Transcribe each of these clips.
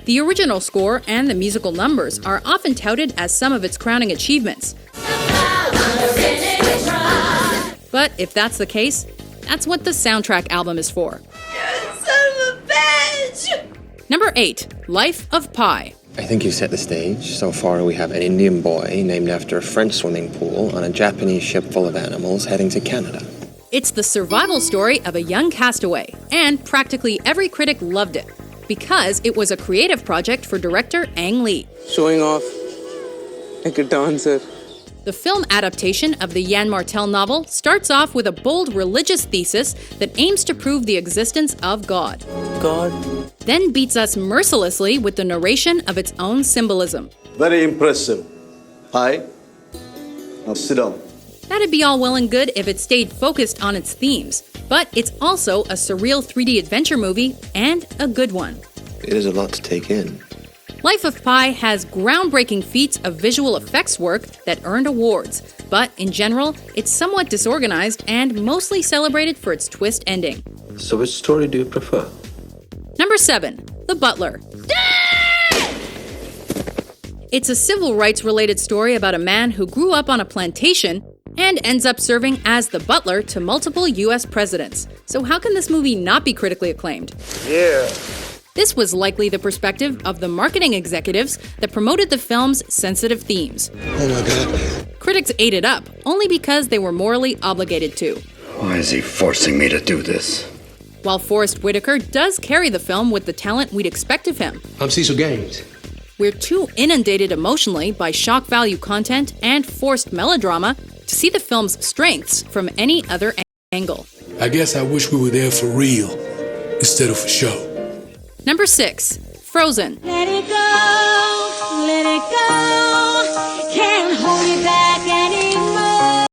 The original score and the musical numbers are often touted as some of its crowning achievements. But if that's the case, that's what the soundtrack album is for. Son of a bitch! Number 8. Life of Pi. I think you set the stage. So far, we have an Indian boy named after a French swimming pool on a Japanese ship full of animals heading to Canada. It's the survival story of a young castaway, and practically every critic loved it, because it was a creative project for director Ang Lee. Showing off like a dancer. The film adaptation of the Yann Martel novel starts off with a bold religious thesis that aims to prove the existence of God. God. Then beats us mercilessly with the narration of its own symbolism. Very impressive. Hi. Now sit down. That'd be all well and good if it stayed focused on its themes, but it's also a surreal 3D adventure movie, and a good one. It is a lot to take in. Life of Pi has groundbreaking feats of visual effects work that earned awards, but in general, it's somewhat disorganized and mostly celebrated for its twist ending. So which story do you prefer? Number 7. The Butler. It's a civil rights-related story about a man who grew up on a plantation and ends up serving as the butler to multiple U.S. presidents. So how can this movie not be critically acclaimed? Yeah. This was likely the perspective of the marketing executives that promoted the film's sensitive themes. Oh my God. Critics ate it up, only because they were morally obligated to. Why is he forcing me to do this? While Forrest Whitaker does carry the film with the talent we'd expect of him. I'm Cecil Gaines. We're too inundated emotionally by shock value content and forced melodrama to see the film's strengths from any other angle. I guess I wish we were there for real instead of for show. Number 6. Frozen. Let it go, let it go. Can't hold you back anymore.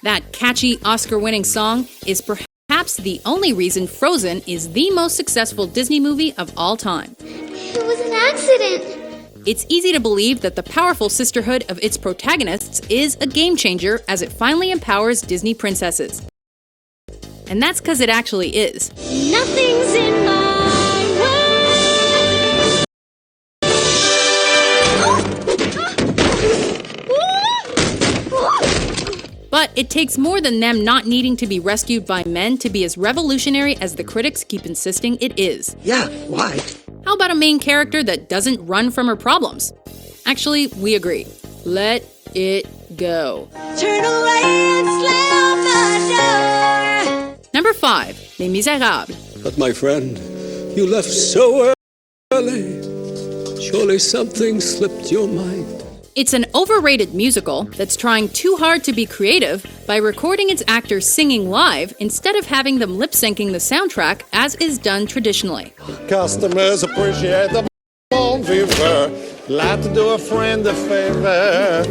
That catchy Oscar-winning song is perhaps the only reason Frozen is the most successful Disney movie of all time. It was an accident. It's easy to believe that the powerful sisterhood of its protagonists is a game changer as it finally empowers Disney princesses. And that's because it actually is. Nothing's in my way. But it takes more than them not needing to be rescued by men to be as revolutionary as the critics keep insisting it is. Yeah, why? How about a main character that doesn't run from her problems? Actually, we agree. Let it go. Turn away and slam the door. Number 5. Les Miserables. But my friend, you left so early. Surely something slipped your mind. It's an overrated musical that's trying too hard to be creative by recording its actors singing live instead of having them lip-syncing the soundtrack as is done traditionally. Customers appreciate the bon vivant. Like to do a friend a favor.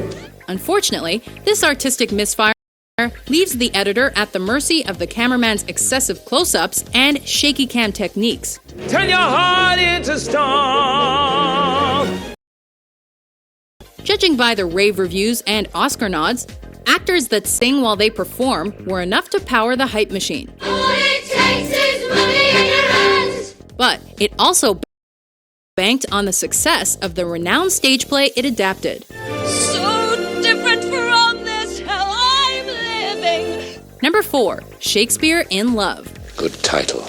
Unfortunately, this artistic misfire leaves the editor at the mercy of the cameraman's excessive close-ups and shaky cam techniques. Turn your heart into stone. Judging by the rave reviews and Oscar nods, actors that sing while they perform were enough to power the hype machine. All it takes is money in your hands. But it also banked on the success of the renowned stage play it adapted. So different from this hell I'm living. Number 4. Shakespeare in Love. Good title.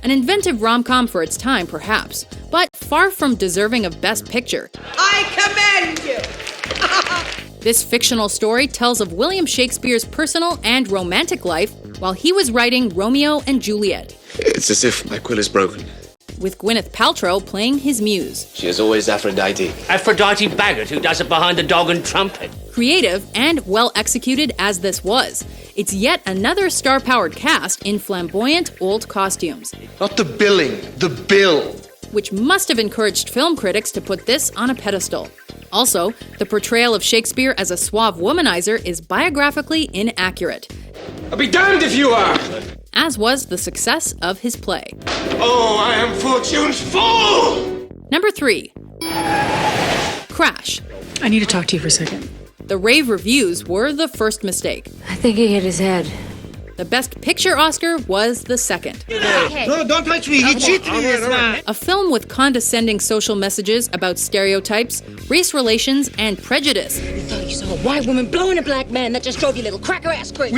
An inventive rom-com for its time, perhaps, but far from deserving of Best Picture. I commend you. This fictional story tells of William Shakespeare's personal and romantic life while he was writing Romeo and Juliet, It's as if my quill is broken. with Gwyneth Paltrow playing his muse. She is always Aphrodite. Aphrodite Baggett, who does it behind the dog and trumpet. Creative and well executed as this was, it's yet another star-powered cast in flamboyant old costumes, Not the billing, the bill. which must have encouraged film critics to put this on a pedestal. Also, the portrayal of Shakespeare as a suave womanizer is biographically inaccurate, I'll be damned if you are. as was the success of his play. Oh, I am fortune's fool. Number 3. Crash. I need to talk to you for a second. The rave reviews were the first mistake. I think he hit his head. The Best Picture Oscar was the second. No, don't touch me. He cheated me this time. A film with condescending social messages about stereotypes, race relations, and prejudice. You thought you saw a white woman blowing a black man that just drove your little cracker ass crazy.